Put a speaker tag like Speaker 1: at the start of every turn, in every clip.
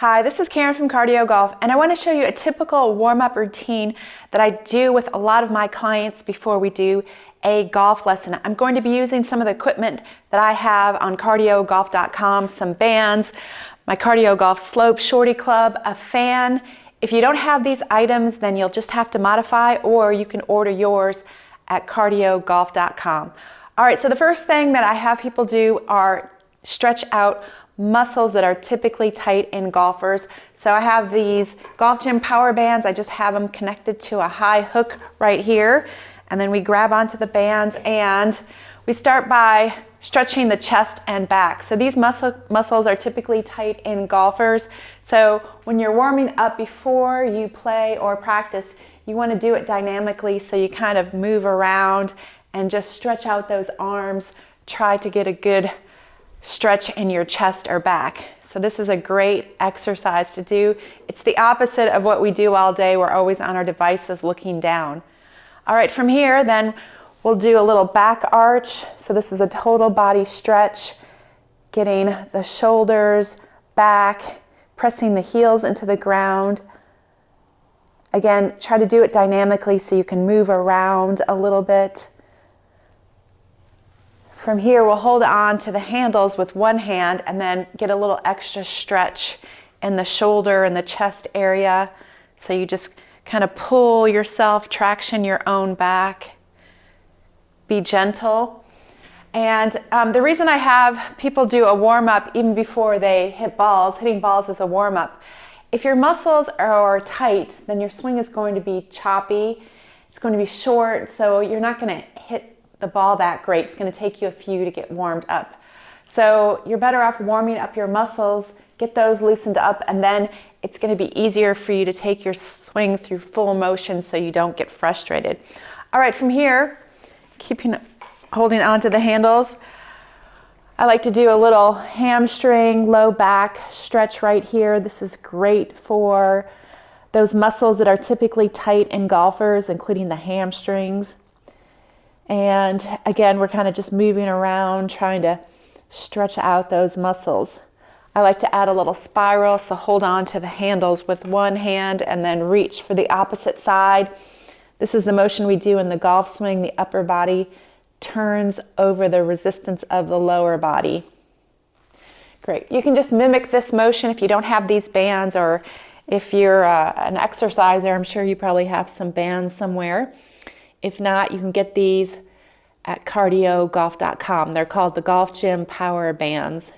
Speaker 1: Hi, this is Karen from CardioGolf, and I want to show you a typical warm-up routine that I do with a lot of my clients before we do a golf lesson. I'm going to be using some of the equipment that I have on CardioGolf.com, some bands, my CardioGolf Slope Shorty Club, a fan. If you don't have these items, then you'll just have to modify, or you can order yours at CardioGolf.com. All right, so the first thing that I have people do are stretch out muscles that are typically tight in golfers. So I have these golf gym power bands. I just have them connected to a high hook right here. And then we grab onto the bands and we start by stretching the chest and back. So these muscles are typically tight in golfers. So when you're warming up before you play or practice, you want to do it dynamically so you kind of move around and just stretch out those arms. Try to get a good stretch in your chest or back. So this is a great exercise to do. It's the opposite of what we do all day. We're always on our devices looking down. All right, from here then we'll do a little back arch. So this is a total body stretch, getting the shoulders back, pressing the heels into the ground. Again, try to do it dynamically so you can move around a little bit. From here, we'll hold on to the handles with one hand and then get a little extra stretch in the shoulder and the chest area. So you just kind of pull yourself, traction your own back. Be gentle. And the reason I have people do a warm-up even before they hit balls, hitting balls is a warm-up. If your muscles are tight, then your swing is going to be choppy. It's going to be short, so you're not going to hit the ball that great. It's going to take you a few to get warmed up. So you're better off warming up your muscles, get those loosened up, and then it's going to be easier for you to take your swing through full motion so you don't get frustrated. All right, from here, holding on to the handles, I like to do a little hamstring, low back stretch right here. This is great for those muscles that are typically tight in golfers, including the hamstrings. And again, we're kind of just moving around, trying to stretch out those muscles. I like to add a little spiral, so hold on to the handles with one hand and then reach for the opposite side. This is the motion we do in the golf swing. The upper body turns over the resistance of the lower body. Great. You can just mimic this motion if you don't have these bands, or if you're an exerciser, I'm sure you probably have some bands somewhere. If not, you can get these at CardioGolf.com. They're called the Golf Gym Power Bands.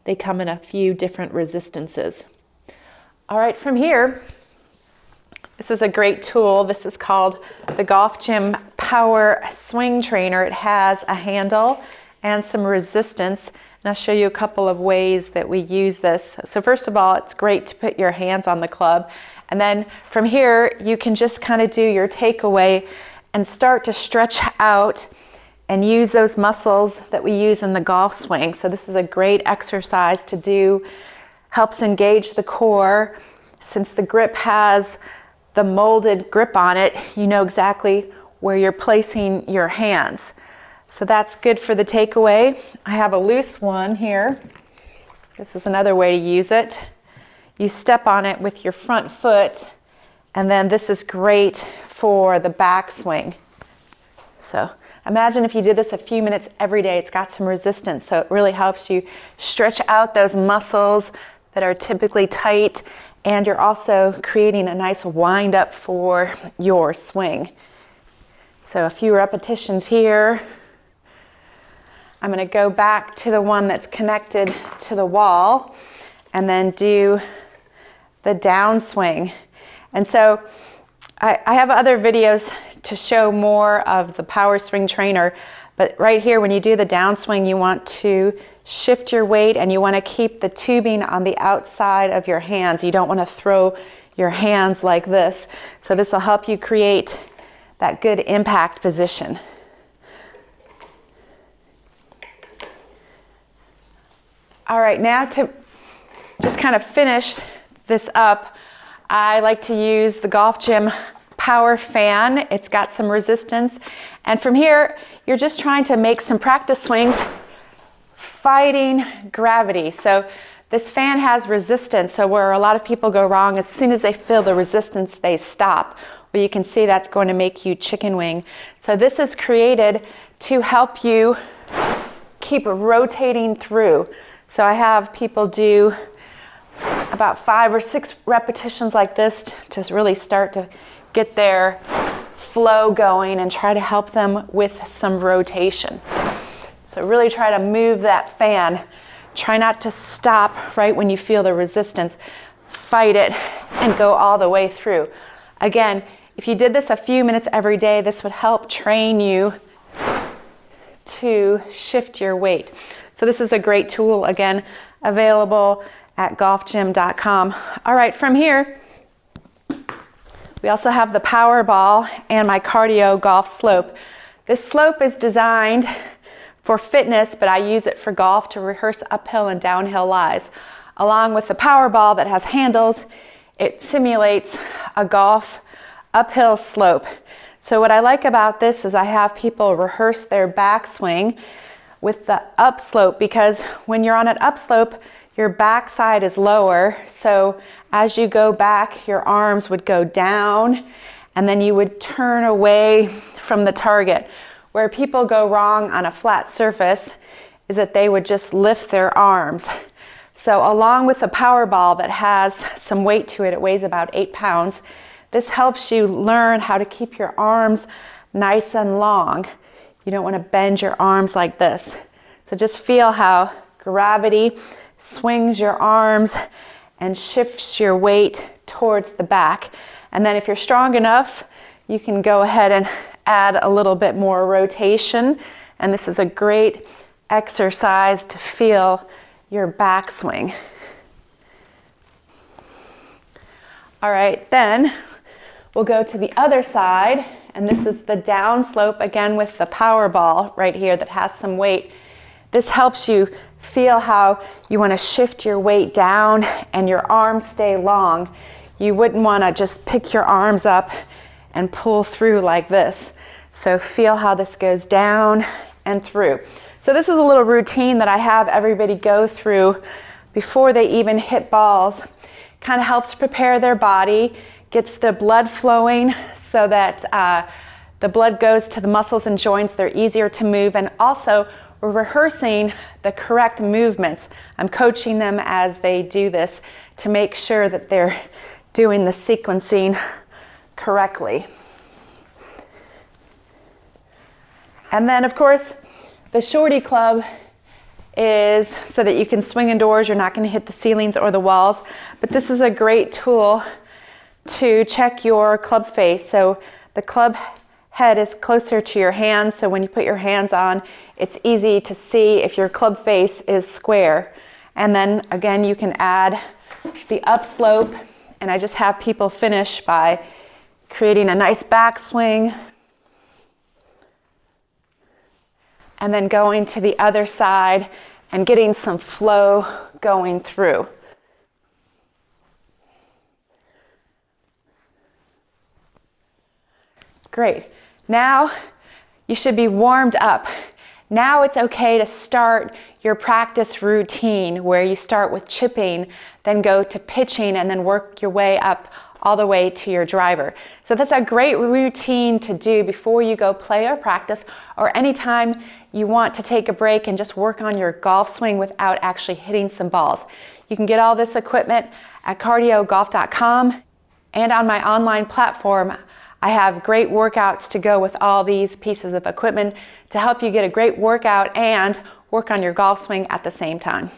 Speaker 1: They come in a few different resistances. All right, from here, this is a great tool. This is called the Golf Gym PowerSwing Trainer. It has a handle and some resistance, and I'll show you a couple of ways that we use this. So first of all, it's great to put your hands on the club, and then from here, you can just kind of do your takeaway and start to stretch out and use those muscles that we use in the golf swing. So this is a great exercise to do. Helps engage the core. Since the grip has the molded grip on it, you know exactly where you're placing your hands. So that's good for the takeaway. I have a loose one here. This is another way to use it. You step on it with your front foot, and then this is great for the backswing. So imagine if you did this a few minutes every day. It's got some resistance, so it really helps you stretch out those muscles that are typically tight, and you're also creating a nice wind up for your swing. So a few repetitions here. I'm going to go back to the one that's connected to the wall and then do the downswing. And so I have other videos to show more of the PowerSwing Trainer, but right here when you do the downswing, you want to shift your weight and you want to keep the tubing on the outside of your hands. You don't want to throw your hands like this. So this will help you create that good impact position. All right, now to just kind of finish this up, I like to use the Golf Gym Power Fan. It's got some resistance. And from here, you're just trying to make some practice swings fighting gravity. So This fan has resistance, so where a lot of people go wrong, as soon as they feel the resistance, they stop. Well, you can see that's going to make you chicken wing. So this is created to help you keep rotating through. So I have people do about 5 or 6 repetitions like this to really start to get their flow going and try to help them with some rotation. So really try to move that fan. Try not to stop right when you feel the resistance. Fight it and go all the way through. Again, if you did this a few minutes every day, this would help train you to shift your weight. So this is a great tool, again, available at golfgym.com. All right, from here, we also have the power ball and my CardioGolf slope. This slope is designed for fitness, but I use it for golf to rehearse uphill and downhill lies. Along with the power ball that has handles, it simulates a golf uphill slope. So what I like about this is I have people rehearse their backswing with the upslope, because when you're on an upslope, your backside is lower. So as you go back, your arms would go down and then you would turn away from the target. Where people go wrong on a flat surface is that they would just lift their arms. So along with the power ball that has some weight to it, it weighs about 8 pounds, this helps you learn how to keep your arms nice and long. You don't want to bend your arms like this. So just feel how gravity swings your arms and shifts your weight towards the back. And then if you're strong enough, you can go ahead and add a little bit more rotation. And this is a great exercise to feel your backswing. All right, then we'll go to the other side, and this is the down slope, again with the power ball right here that has some weight. This helps you feel how you want to shift your weight down and your arms stay long. You wouldn't want to just pick your arms up and pull through like this. So feel how this goes down and through. So this is a little routine that I have everybody go through before they even hit balls. Kind of helps prepare their body, gets the blood flowing so that the blood goes to the muscles and joints. They're easier to move, and also we're rehearsing the correct movements. I'm coaching them as they do this to make sure that they're doing the sequencing correctly. And then, of course, the shorty club is so that you can swing indoors. You're not going to hit the ceilings or the walls. But this is a great tool to check your club face. So the club head is closer to your hands. So when you put your hands on, it's easy to see if your club face is square. And then, again, you can add the upslope. And I just have people finish by creating a nice backswing, and then going to the other side and getting some flow going through. Great. Now you should be warmed up. Now it's okay to start your practice routine where you start with chipping, then go to pitching, and then work your way up all the way to your driver. So that's a great routine to do before you go play or practice, or anytime you want to take a break and just work on your golf swing without actually hitting some balls. You can get all this equipment at CardioGolf.com, and on my online platform, I have great workouts to go with all these pieces of equipment to help you get a great workout and work on your golf swing at the same time.